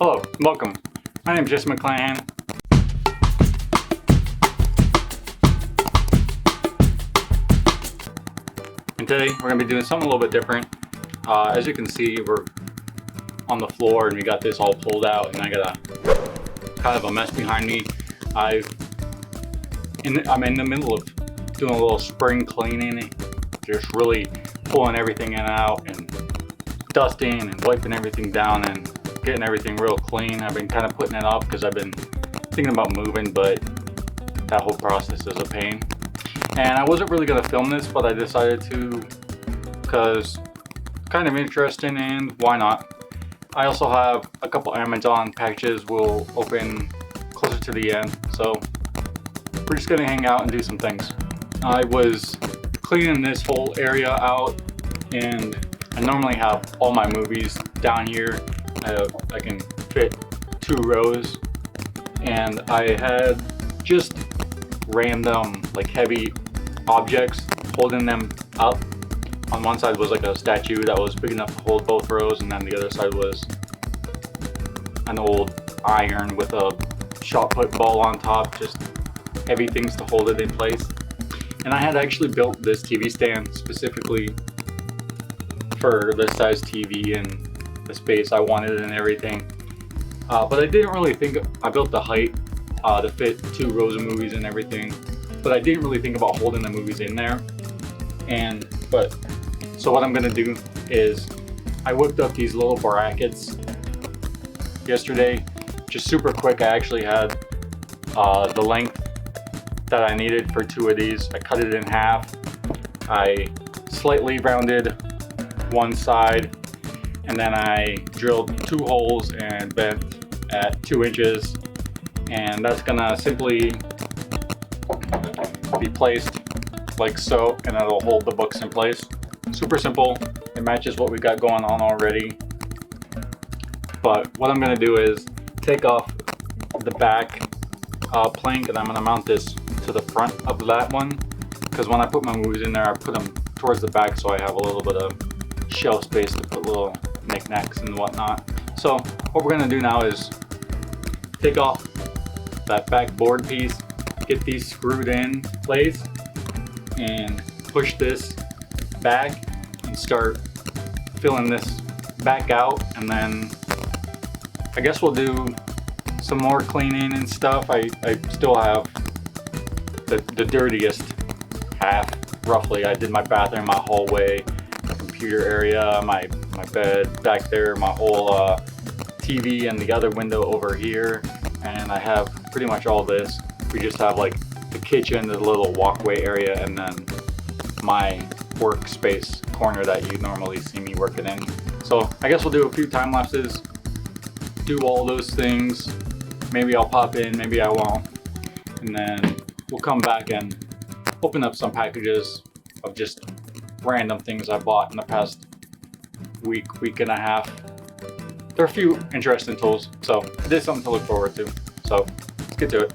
Hello, welcome. My name is JesseMcDesign. And today we're going to be doing something a little bit different. As you can see, we're on the floor and we got this all pulled out and I got a kind of a mess behind me. I'm in the middle of doing a little spring cleaning, just really pulling everything in and out and dusting and wiping everything down and getting everything real clean. I've been kind of putting it off because I've been thinking about moving, but that whole process is a pain. And I wasn't really going to film this, but I decided to because it's kind of interesting and why not. I also have a couple Amazon packages we'll open closer to the end, so we're just going to hang out and do some things. I was cleaning this whole area out and I normally have all my movies down here. I can fit 2 rows, and I had just random like heavy objects holding them up. On one side was like a statue that was big enough to hold both rows, and then the other side was an old iron with a shot put ball on top, just heavy things to hold it in place. And I had actually built this TV stand specifically for this size TV and the space I wanted and everything. But I didn't really think, I built the height to fit 2 rows of movies and everything, but I didn't really think about holding the movies in there. So what I'm gonna do is I whipped up these little brackets yesterday, just super quick. I actually had the length that I needed for 2 of these. I cut it in half. I slightly rounded one side, and then I drilled 2 holes and bent at 2 inches, and that's gonna simply be placed like so, and it'll hold the books in place. Super simple. It matches what we got going on already. But what I'm gonna do is take off the back plank, and I'm gonna mount this to the front of that one, because when I put my movies in there, I put them towards the back so I have a little bit of shelf space to put little knickknacks and whatnot. So what we're gonna do now is take off that back board piece, get these screwed in place, and push this back and start filling this back out. And then I guess we'll do some more cleaning and stuff. I still have the dirtiest half, roughly. I did my bathroom, my hallway, my computer area, my bed back there, my whole TV, and the other window over here, and I have pretty much all this. We just have like the kitchen, the little walkway area, and then my workspace corner that you normally see me working in. So I guess we'll do a few time lapses, do all those things. Maybe I'll pop in, maybe I won't, and then we'll come back and open up some packages of just random things I bought in the past week and a half. There are a few interesting tools, so it is something to look forward to. So let's get to it.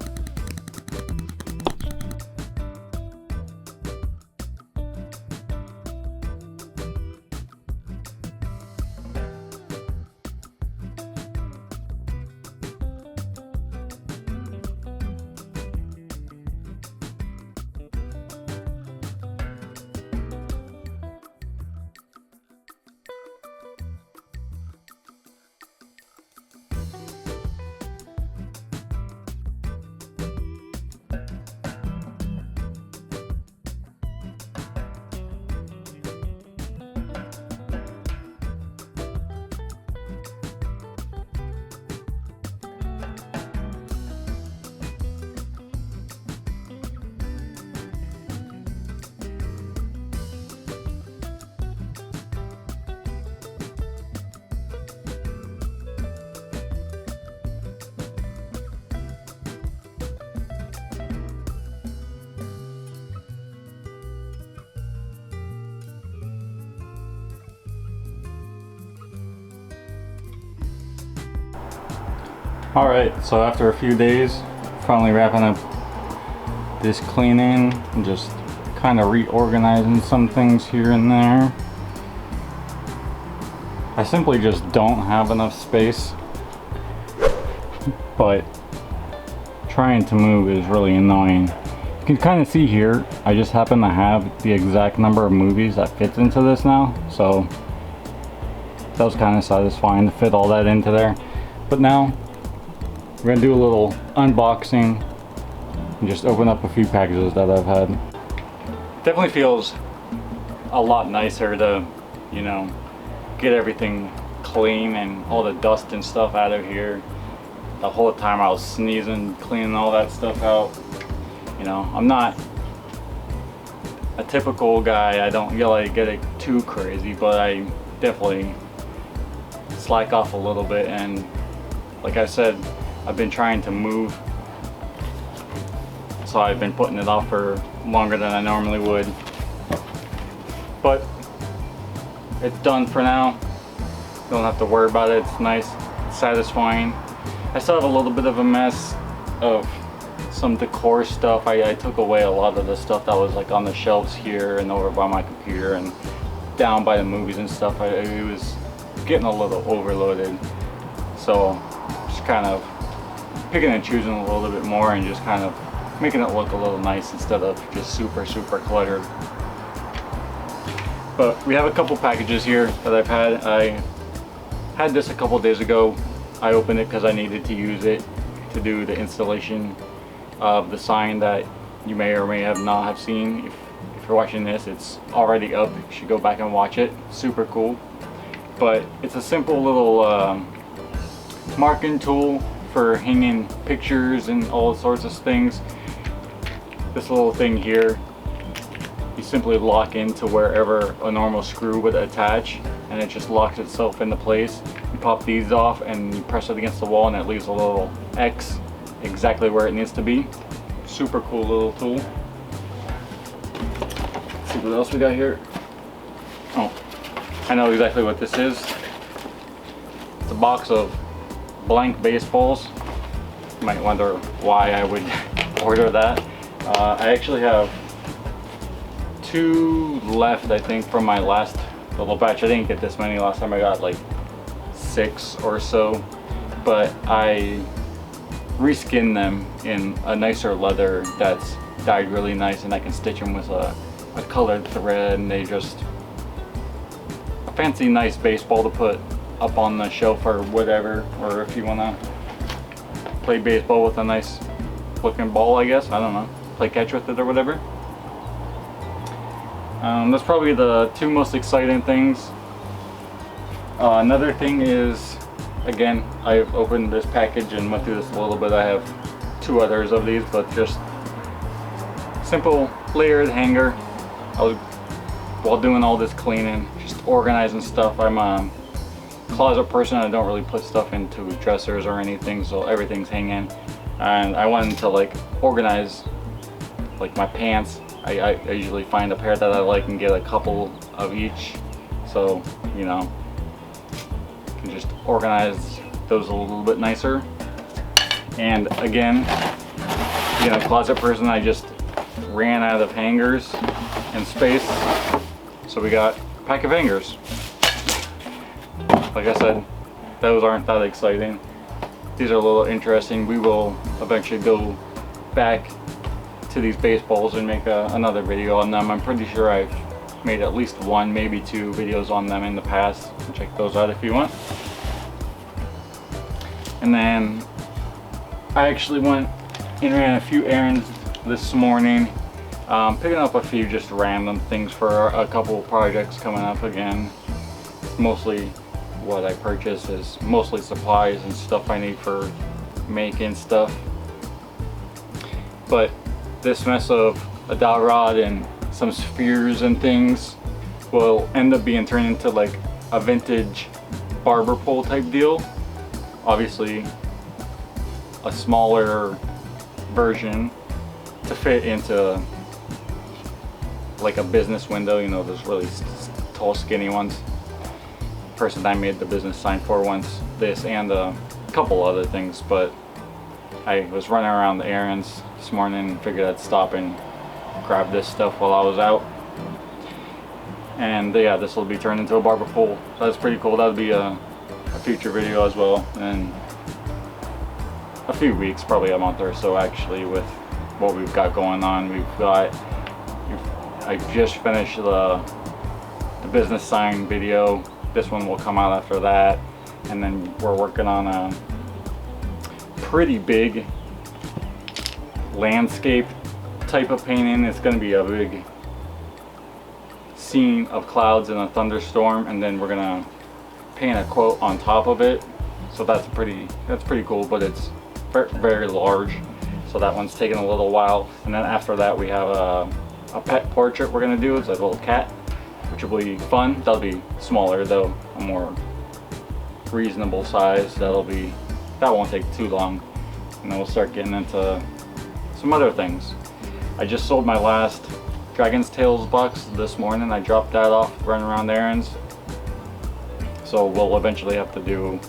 Alright, so after a few days, finally wrapping up this cleaning and just kind of reorganizing some things here and there. I simply just don't have enough space but trying to move is really annoying. You can kind of see here, I just happen to have the exact number of movies that fits into this now, so that was kind of satisfying to fit all that into there. But now we're gonna do a little unboxing and just open up a few packages that I've had. Definitely feels a lot nicer to, you know, get everything clean and all the dust and stuff out of here. The whole time I was sneezing, cleaning all that stuff out. You know, I'm not a typical guy. I don't like get it too crazy, but I definitely slack off a little bit. And like I said, I've been trying to move, so I've been putting it off for longer than I normally would. But it's done for now. Don't have to worry about it. It's nice, it's satisfying. I still have a little bit of a mess of some decor stuff. I took away a lot of the stuff that was like on the shelves here and over by my computer and down by the movies and stuff. It was getting a little overloaded. So just kind of picking and choosing a little bit more and just kind of making it look a little nice instead of just super cluttered. But we have a couple packages here that I've had. I had this a couple days ago. I opened it because I needed to use it to do the installation of the sign that you may or may have not have seen. If you're watching this, it's already up. You should go back and watch it. Super cool. But it's a simple little marking tool for hanging pictures and all sorts of things. This little thing here, you simply lock into wherever a normal screw would attach, and it just locks itself into place. You pop these off and you press it against the wall and it leaves a little X exactly where it needs to be. Super cool little tool. Let's see what else we got here. Oh, I know exactly what this is. It's a box of blank baseballs. You might wonder why I would order that. I actually have 2 left, I think, from my last little batch. I didn't get this many last time. I got like 6 or so, but I reskinned them in a nicer leather that's dyed really nice, and I can stitch them with a colored thread, and they just a fancy nice baseball to put up on the shelf or whatever, or if you want to play baseball with a nice looking ball, I guess, I don't know, play catch with it or whatever. That's probably the 2 most exciting things. Another thing is, again, I've opened this package and went through this a little bit. I have 2 others of these, but just simple layered hanger. While doing all this cleaning, just organizing stuff. I'm a closet person. I don't really put stuff into dressers or anything, so everything's hanging. And I wanted to like organize like my pants. I usually find a pair that I like and get a couple of each, so you know, can just organize those a little bit nicer. And again, being a closet person, I just ran out of hangers and space, so we got a pack of hangers. Like I said, those aren't that exciting. These are a little interesting. We will eventually go back to these baseballs and make another video on them. I'm pretty sure I've made at least 1, maybe 2 videos on them in the past. Check those out if you want. And then I actually went and ran a few errands this morning, picking up a few just random things for a couple projects coming up again. Mostly what I purchase is mostly supplies and stuff I need for making stuff. But this mess of a dowel rod and some spheres and things will end up being turned into like a vintage barber pole type deal. Obviously a smaller version to fit into like a business window, you know, those really tall skinny ones. Person I made the business sign for once, this and a couple other things, but I was running around the errands this morning and figured I'd stop and grab this stuff while I was out. And yeah, this will be turned into a barber pole, so that's pretty cool. That would be a future video as well, and a few weeks, probably a month or so actually, with what we've got going on. I just finished the business sign video. This one will come out after that, and then we're working on a pretty big landscape type of painting. It's going to be a big scene of clouds in a thunderstorm, and then we're gonna paint a quote on top of it. So that's pretty cool, but it's very large, so that one's taking a little while. And then after that we have a pet portrait we're gonna do. It's a little cat, which will be fun. That'll be smaller though, a more reasonable size. That won't take too long, and then we'll start getting into some other things. I just sold my last Dragon's Tales box this morning. I dropped that off, running around errands, so we'll eventually have to do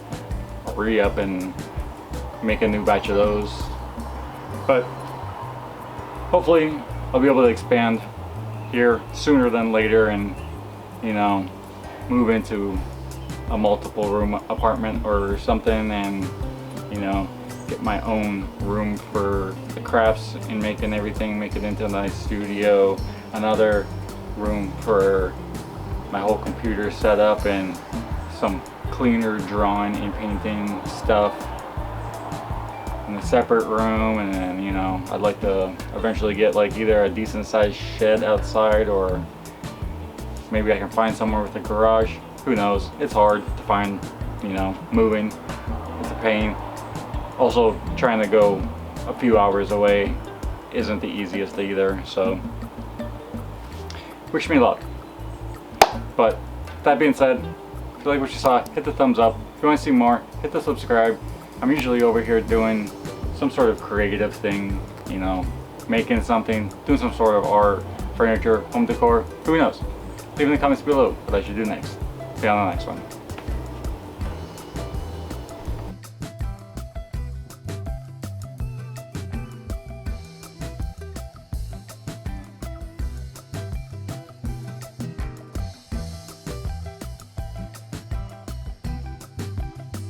a re-up and make a new batch of those. But hopefully I'll be able to expand here sooner than later, and you know, move into a multiple room apartment or something, and you know, get my own room for the crafts and make it into a nice studio, another room for my whole computer setup, and some cleaner drawing and painting stuff in a separate room. And then, you know, I'd like to eventually get like either a decent sized shed outside, or maybe I can find somewhere with a garage. Who knows? It's hard to find, you know, moving. It's a pain. Also, trying to go a few hours away isn't the easiest either, so wish me luck. But that being said, if you like what you saw, hit the thumbs up. If you want to see more, hit the subscribe. I'm usually over here doing some sort of creative thing, you know, making something, doing some sort of art, furniture, home decor, who knows? Leave in the comments below what I should do next. See you on the next one.